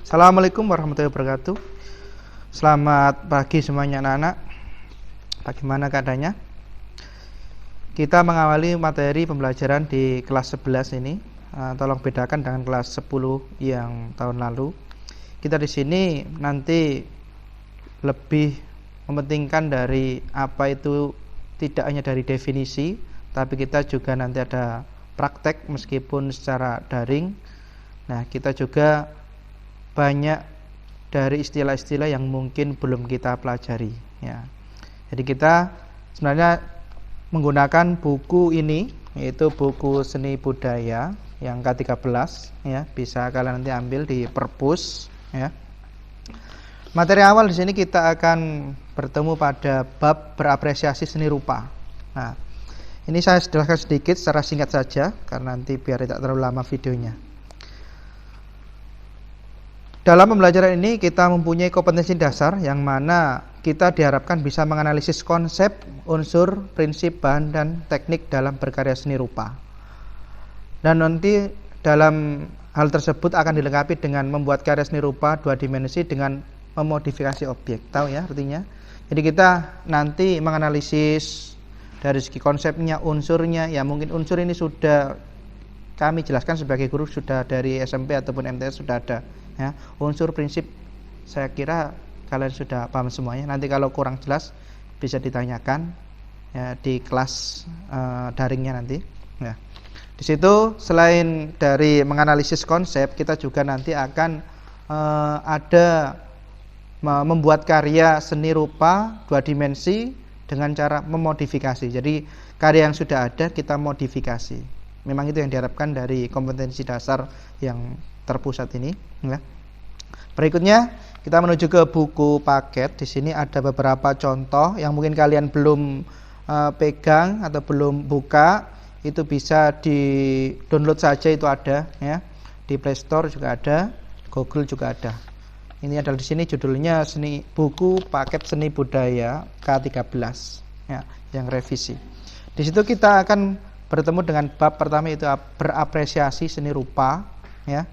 Assalamualaikum warahmatullahi wabarakatuh. Selamat pagi semuanya anak-anak. Bagaimana keadaannya? Kita mengawali materi pembelajaran di kelas 11 ini. Tolong bedakan dengan kelas 10 yang tahun lalu. Kita di sini nanti lebih mementingkan dari apa itu, tidak hanya dari definisi, tapi kita juga nanti ada praktek meskipun secara daring. Nah, kita juga banyak dari istilah-istilah yang mungkin belum kita pelajari ya. Jadi kita sebenarnya menggunakan buku ini, yaitu buku Seni Budaya yang ke-13 ya. Bisa kalian nanti ambil di perpus ya. Materi awal di sini kita akan bertemu pada bab berapresiasi seni rupa. Nah, ini saya jelaskan sedikit secara singkat saja karena nanti biar tidak terlalu lama videonya. Dalam pembelajaran ini kita mempunyai kompetensi dasar yang mana kita diharapkan bisa menganalisis konsep, unsur, prinsip, bahan, dan teknik dalam berkarya seni rupa. Dan nanti dalam hal tersebut akan dilengkapi dengan membuat karya seni rupa 2 dimensi dengan memodifikasi objek. Tahu ya artinya? Jadi kita nanti menganalisis dari segi konsepnya, unsurnya. Ya mungkin unsur ini sudah kami jelaskan sebagai guru, sudah dari SMP ataupun MTS sudah ada ya. Unsur, prinsip saya kira kalian sudah paham semuanya. Nanti kalau kurang jelas bisa ditanyakan ya, di kelas daringnya nanti ya. Di situ selain dari menganalisis konsep, kita juga nanti akan ada membuat karya seni rupa 2 dimensi dengan cara memodifikasi. Jadi karya yang sudah ada kita modifikasi. Memang itu yang diharapkan dari kompetensi dasar yang terpusat ini ya. Berikutnya kita menuju ke buku paket. Di sini ada beberapa contoh yang mungkin kalian belum pegang atau belum buka. Itu bisa di-download saja, itu ada ya. Di Play Store juga ada, Google juga ada. Ini adalah di sini judulnya buku paket seni budaya K13 ya, yang revisi. Di situ kita akan bertemu dengan bab pertama, itu berapresiasi seni rupa ya.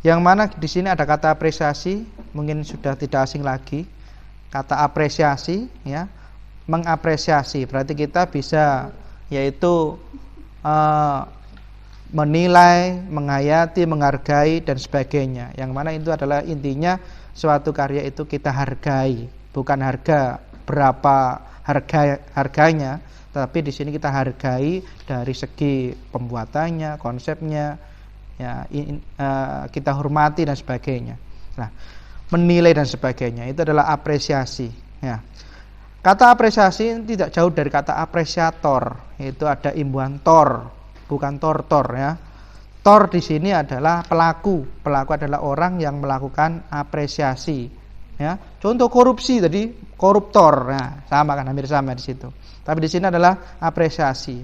Yang mana di sini ada kata apresiasi, mungkin sudah tidak asing lagi. Kata apresiasi ya, mengapresiasi. Berarti kita bisa yaitu menilai, menghayati, menghargai dan sebagainya. Yang mana itu adalah intinya suatu karya itu kita hargai, bukan harga berapa harganya, tapi di sini kita hargai dari segi pembuatannya, konsepnya, ya, kita hormati dan sebagainya. Nah, menilai dan sebagainya itu adalah apresiasi. Ya. Kata apresiasi tidak jauh dari kata apresiator. Itu ada imbuhan tor, bukan tortor ya. Tor di sini adalah pelaku. Pelaku adalah orang yang melakukan apresiasi. Ya. Contoh korupsi tadi koruptor. Nah, sama kan, hampir sama di situ. Tapi di sini adalah apresiasi.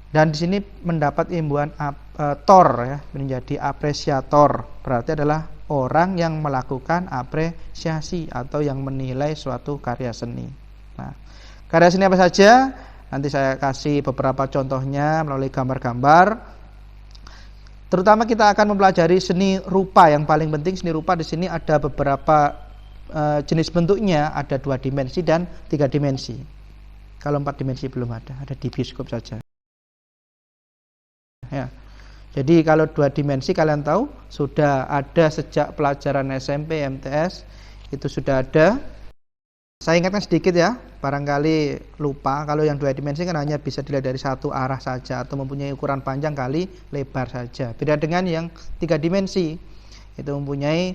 Dan di sini mendapat imbuhan tor ya, menjadi apresiator. Berarti adalah orang yang melakukan apresiasi atau yang menilai suatu karya seni. Nah, karya seni apa saja? Nanti saya kasih beberapa contohnya melalui gambar-gambar. Terutama kita akan mempelajari seni rupa. Yang paling penting seni rupa di sini ada beberapa jenis bentuknya, ada 2 dimensi dan 3 dimensi. Kalau 4 dimensi belum ada di bioskop saja. Ya. Jadi kalau 2 dimensi kalian tahu sudah ada sejak pelajaran SMP, MTS itu sudah ada. Saya ingatkan sedikit ya, barangkali lupa. Kalau yang 2 dimensi kan hanya bisa dilihat dari satu arah saja atau mempunyai ukuran panjang kali lebar saja. Beda dengan yang 3 dimensi, itu mempunyai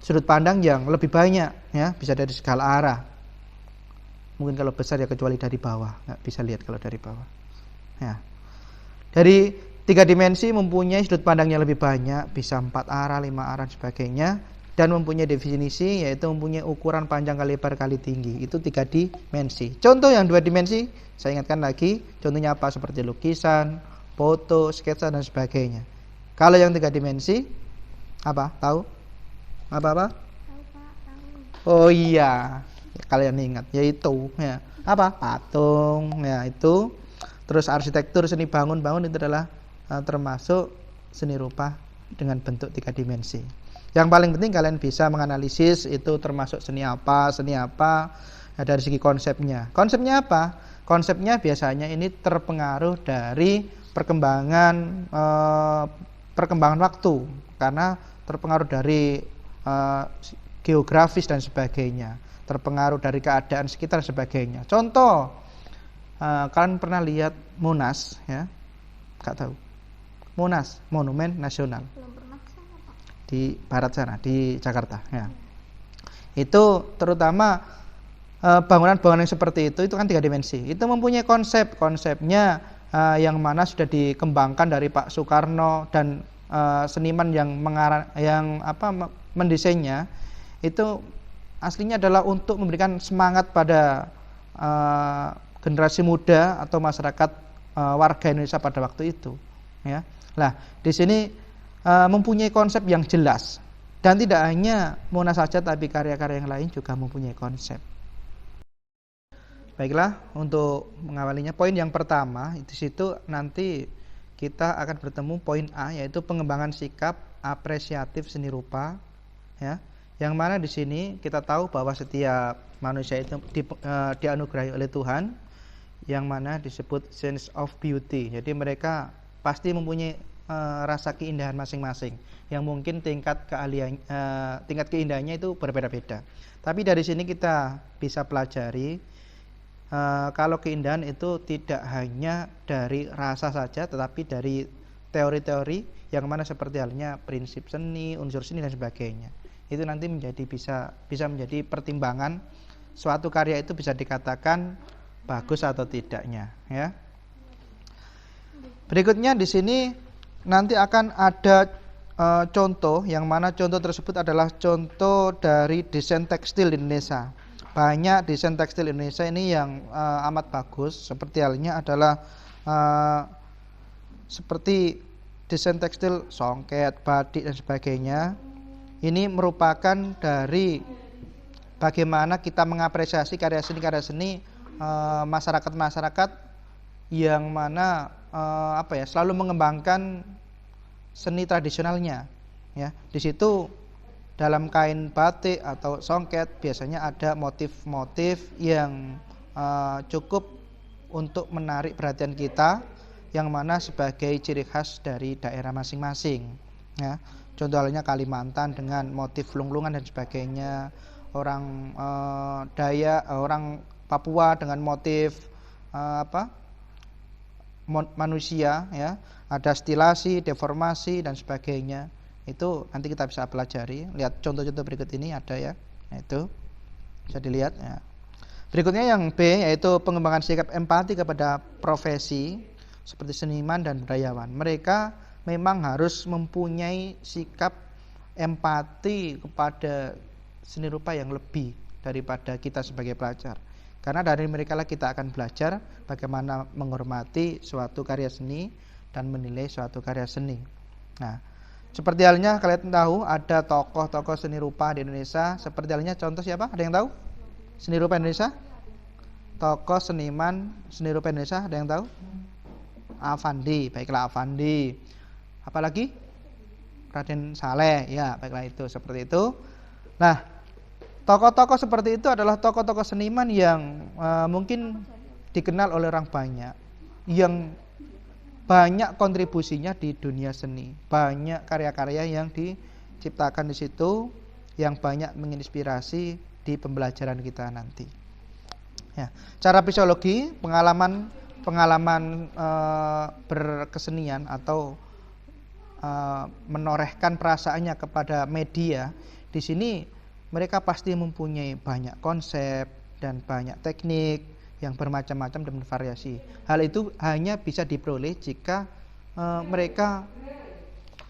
sudut pandang yang lebih banyak ya, bisa dari segala arah. Mungkin kalau besar ya kecuali dari bawah, nggak bisa lihat kalau dari bawah. Ya. Dari 3 dimensi mempunyai sudut pandang yang lebih banyak, bisa 4 arah, 5 arah, sebagainya, dan mempunyai definisi yaitu mempunyai ukuran panjang kali lebar kali tinggi. Itu 3 dimensi. Contoh yang 2 dimensi, saya ingatkan lagi, contohnya apa? Seperti lukisan, foto, sketsa dan sebagainya. Kalau yang 3 dimensi, apa? Tahu? Apa? Oh iya, kalian ingat, yaitu ya. Apa? Patung, ya itu. Terus arsitektur, seni bangun itu adalah termasuk seni rupa dengan bentuk 3 dimensi. Yang paling penting kalian bisa menganalisis itu termasuk seni apa dari segi konsepnya. Konsepnya apa? Konsepnya biasanya ini terpengaruh dari perkembangan waktu, karena terpengaruh dari geografis dan sebagainya, terpengaruh dari keadaan sekitar dan sebagainya. Contoh, kalian pernah lihat Monas ya? Gak tahu. Monas, Monumen Nasional. Di barat sana, di Jakarta ya. Itu terutama bangunan-bangunan yang seperti itu kan 3 dimensi. Itu mempunyai konsepnya yang mana sudah dikembangkan dari Pak Soekarno dan seniman yang mendesainnya itu aslinya adalah untuk memberikan semangat pada generasi muda atau masyarakat warga Indonesia pada waktu itu ya. Nah, di sini mempunyai konsep yang jelas, dan tidak hanya Monas saja tapi karya-karya yang lain juga mempunyai konsep. Baiklah, untuk mengawalinya poin yang pertama di situ nanti kita akan bertemu poin A, yaitu pengembangan sikap apresiatif seni rupa ya. Yang mana di sini kita tahu bahwa setiap manusia itu dianugerahi oleh Tuhan yang mana disebut sense of beauty. Jadi mereka pasti mempunyai rasa keindahan masing-masing, yang mungkin tingkat keindahannya itu berbeda-beda. Tapi dari sini kita bisa pelajari kalau keindahan itu tidak hanya dari rasa saja, tetapi dari teori-teori yang mana seperti halnya prinsip seni, unsur seni dan sebagainya. Itu nanti bisa menjadi pertimbangan suatu karya itu bisa dikatakan bagus atau tidaknya ya. Berikutnya di sini nanti akan ada contoh, yang mana contoh tersebut adalah contoh dari desain tekstil di Indonesia. Banyak desain tekstil Indonesia ini yang amat bagus, seperti halnya adalah seperti desain tekstil songket, batik dan sebagainya. Ini merupakan dari bagaimana kita mengapresiasi karya seni masyarakat yang mana selalu mengembangkan seni tradisionalnya ya. Di situ dalam kain batik atau songket biasanya ada motif-motif yang cukup untuk menarik perhatian kita, yang mana sebagai ciri khas dari daerah masing-masing ya. Contohnya Kalimantan dengan motif lunglungan dan sebagainya, orang Dayak, orang Papua dengan motif manusia ya, ada stilasi, deformasi dan sebagainya. Itu nanti kita bisa pelajari. Lihat contoh-contoh berikut ini ada ya. Nah, itu bisa dilihat ya. Berikutnya yang B, yaitu pengembangan sikap empati kepada profesi seperti seniman dan budayawan. Mereka memang harus mempunyai sikap empati kepada seni rupa yang lebih daripada kita sebagai pelajar. Karena dari mereka lah kita akan belajar bagaimana menghormati suatu karya seni dan menilai suatu karya seni. Nah, seperti halnya kalian tahu ada tokoh-tokoh seni rupa di Indonesia. Seperti halnya contoh siapa? Ada yang tahu? Seni rupa Indonesia? Tokoh seniman seni rupa Indonesia, ada yang tahu? Avandi, baiklah Avandi. Apalagi? Raden Saleh, ya baiklah itu, seperti itu. Nah, tokoh-tokoh seperti itu adalah tokoh-tokoh seniman yang mungkin dikenal oleh orang banyak, yang banyak kontribusinya di dunia seni, banyak karya-karya yang diciptakan di situ, yang banyak menginspirasi di pembelajaran kita nanti. Ya, cara psikologi, pengalaman berkesenian atau menorehkan perasaannya kepada media, di sini mereka pasti mempunyai banyak konsep dan banyak teknik yang bermacam-macam dan bervariasi. Hal itu hanya bisa diperoleh jika mereka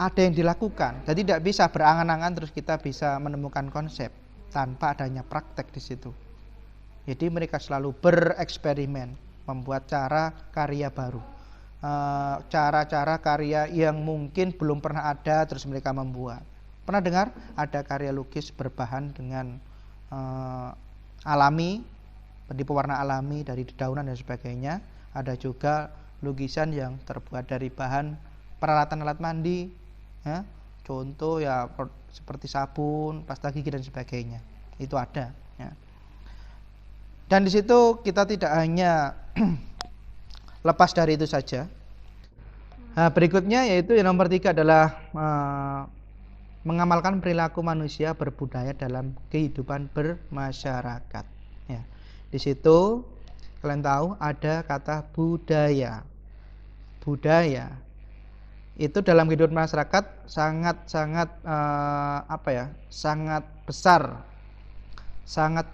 ada yang dilakukan. Jadi tidak bisa berangan-angan terus kita bisa menemukan konsep tanpa adanya praktek di situ. Jadi mereka selalu bereksperimen, membuat cara karya baru, cara-cara karya yang mungkin belum pernah ada terus mereka membuat. Pernah dengar ada karya lukis berbahan dengan alami, di pewarna alami dari dedaunan dan sebagainya. Ada juga lukisan yang terbuat dari bahan peralatan alat mandi, ya, Contoh ya seperti sabun, pasta gigi dan sebagainya. Itu ada, ya. Dan di situ kita tidak hanya lepas dari itu saja. Nah, berikutnya yaitu yang nomor 3 adalah mengamalkan perilaku manusia berbudaya dalam kehidupan bermasyarakat. Ya. Di situ kalian tahu ada kata budaya. Budaya itu dalam kehidupan masyarakat sangat sangat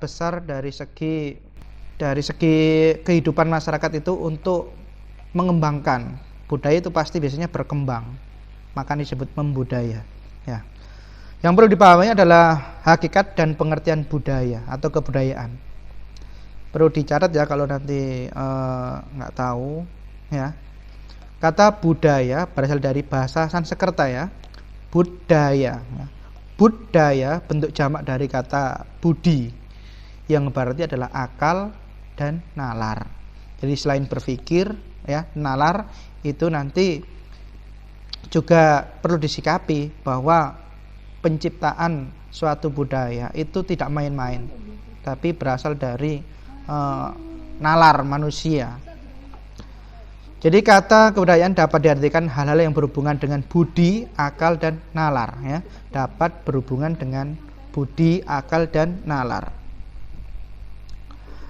besar dari segi kehidupan masyarakat itu untuk mengembangkan. Budaya itu pasti biasanya berkembang, maka disebut membudaya, ya. Yang perlu dipahami adalah hakikat dan pengertian budaya atau kebudayaan. Perlu dicatat ya kalau nanti nggak tahu, ya. Kata budaya berasal dari bahasa Sanskerta, ya. Budaya, ya. Budaya bentuk jamak dari kata budi, yang berarti adalah akal dan nalar. Jadi selain berpikir, ya, nalar itu nanti juga perlu disikapi bahwa penciptaan suatu budaya itu tidak main-main, tapi berasal dari nalar manusia. Jadi kata kebudayaan dapat diartikan hal-hal yang berhubungan dengan budi, akal, dan nalar, ya. Dapat berhubungan dengan budi, akal, dan nalar.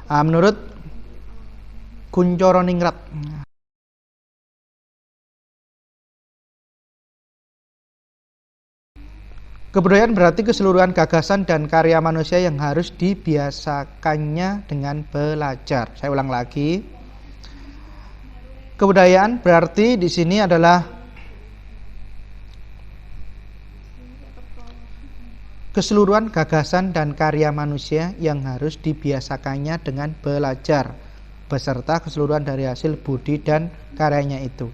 Menurut Kuncoro Ningrat, kebudayaan berarti keseluruhan gagasan dan karya manusia yang harus dibiasakannya dengan belajar. Saya ulang lagi. Kebudayaan berarti di sini adalah keseluruhan gagasan dan karya manusia yang harus dibiasakannya dengan belajar, beserta keseluruhan dari hasil budi dan karyanya itu.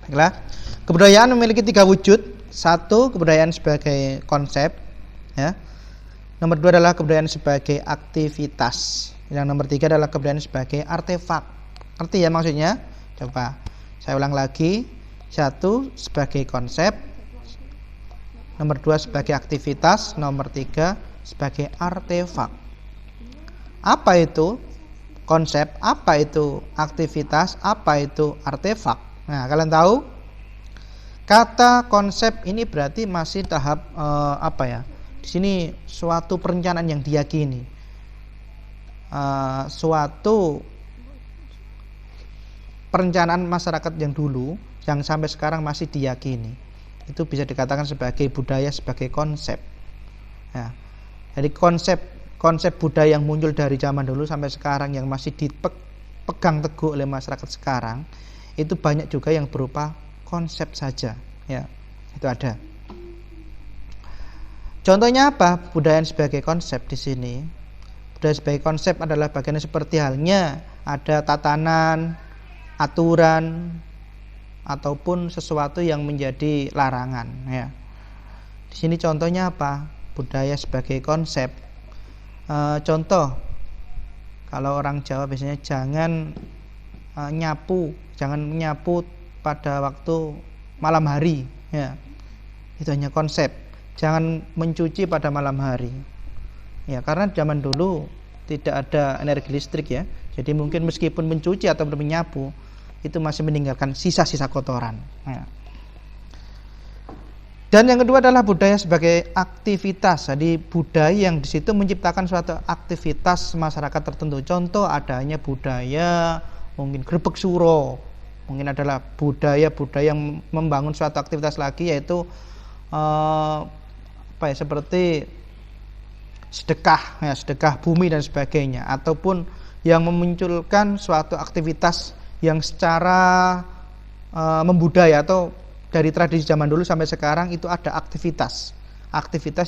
Baiklah, kebudayaan memiliki 3 wujud. 1, kebudayaan sebagai konsep, ya. Nomor 2 adalah kebudayaan sebagai aktivitas. Yang nomor 3 adalah kebudayaan sebagai artefak. Ngerti ya maksudnya? Coba saya ulang lagi. 1 sebagai konsep, nomor 2 sebagai aktivitas, nomor 3 sebagai artefak. Apa itu konsep? Apa itu aktivitas? Apa itu artefak? Nah, kalian tahu? Kata konsep ini berarti masih tahap di sini suatu perencanaan yang diyakini. Suatu perencanaan masyarakat yang dulu yang sampai sekarang masih diyakini. Itu bisa dikatakan sebagai budaya, sebagai konsep. Ya. Jadi konsep budaya yang muncul dari zaman dulu sampai sekarang yang masih dipegang teguh oleh masyarakat sekarang, itu banyak juga yang berupa konsep saja, ya. Itu ada. Contohnya apa? Budaya sebagai konsep di sini. Budaya sebagai konsep adalah bagian seperti halnya ada tatanan, aturan, ataupun sesuatu yang menjadi larangan, ya. Di sini contohnya apa? Budaya sebagai konsep. Contoh, kalau orang Jawa biasanya jangan menyapu pada waktu malam hari, ya. Itu hanya konsep. Jangan mencuci pada malam hari, ya, karena zaman dulu tidak ada energi listrik, ya. Jadi mungkin meskipun mencuci atau menyapu itu masih meninggalkan sisa-sisa kotoran, ya. Dan yang kedua adalah budaya sebagai aktivitas. Jadi budaya yang di situ menciptakan suatu aktivitas masyarakat tertentu. Contoh adanya budaya mungkin grebek suro, mungkin adalah budaya yang membangun suatu aktivitas lagi, yaitu seperti sedekah, ya, sedekah bumi dan sebagainya, ataupun yang memunculkan suatu aktivitas yang secara membudaya atau dari tradisi zaman dulu sampai sekarang itu ada aktivitas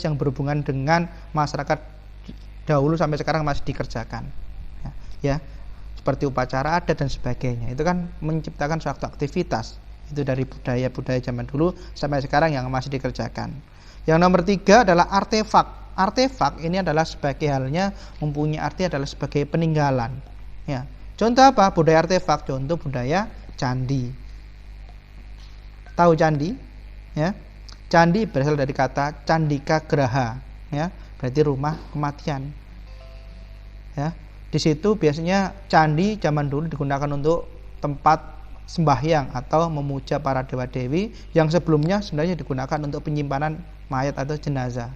yang berhubungan dengan masyarakat dahulu sampai sekarang masih dikerjakan, ya, seperti upacara adat dan sebagainya. Itu kan menciptakan suatu aktivitas itu dari budaya zaman dulu sampai sekarang yang masih dikerjakan. Yang nomor 3 adalah artefak. Artefak ini adalah sebagai halnya mempunyai arti adalah sebagai peninggalan, ya. Contoh apa? Budaya artefak. Contoh budaya candi. Tahu candi? ya. Candi berasal dari kata Candika Graha, ya, berarti rumah kematian. Ya, di situ biasanya candi zaman dulu digunakan untuk tempat sembahyang atau memuja para dewa-dewi yang sebelumnya sebenarnya digunakan untuk penyimpanan mayat atau jenazah.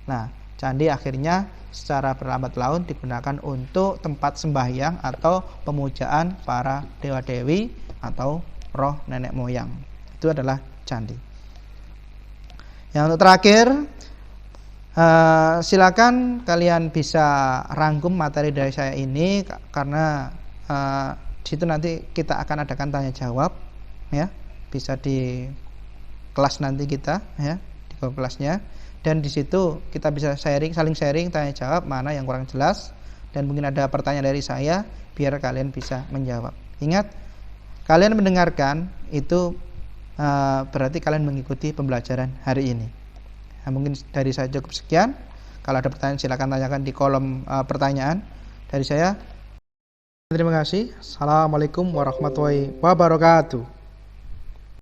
Nah, candi akhirnya secara berlambat laun digunakan untuk tempat sembahyang atau pemujaan para dewa-dewi atau roh nenek moyang. Itu adalah candi. Yang untuk terakhir, silakan kalian bisa rangkum materi dari saya ini karena di situ nanti kita akan adakan tanya jawab, ya, bisa di kelas nanti kita, ya, di kelasnya, dan di situ kita bisa saling sharing tanya jawab mana yang kurang jelas dan mungkin ada pertanyaan dari saya biar kalian bisa menjawab. Ingat, kalian mendengarkan itu berarti kalian mengikuti pembelajaran hari ini. Nah, mungkin dari saya cukup sekian. Kalau ada pertanyaan silakan tanyakan di kolom pertanyaan. Dari saya terima kasih. Assalamualaikum warahmatullahi wabarakatuh.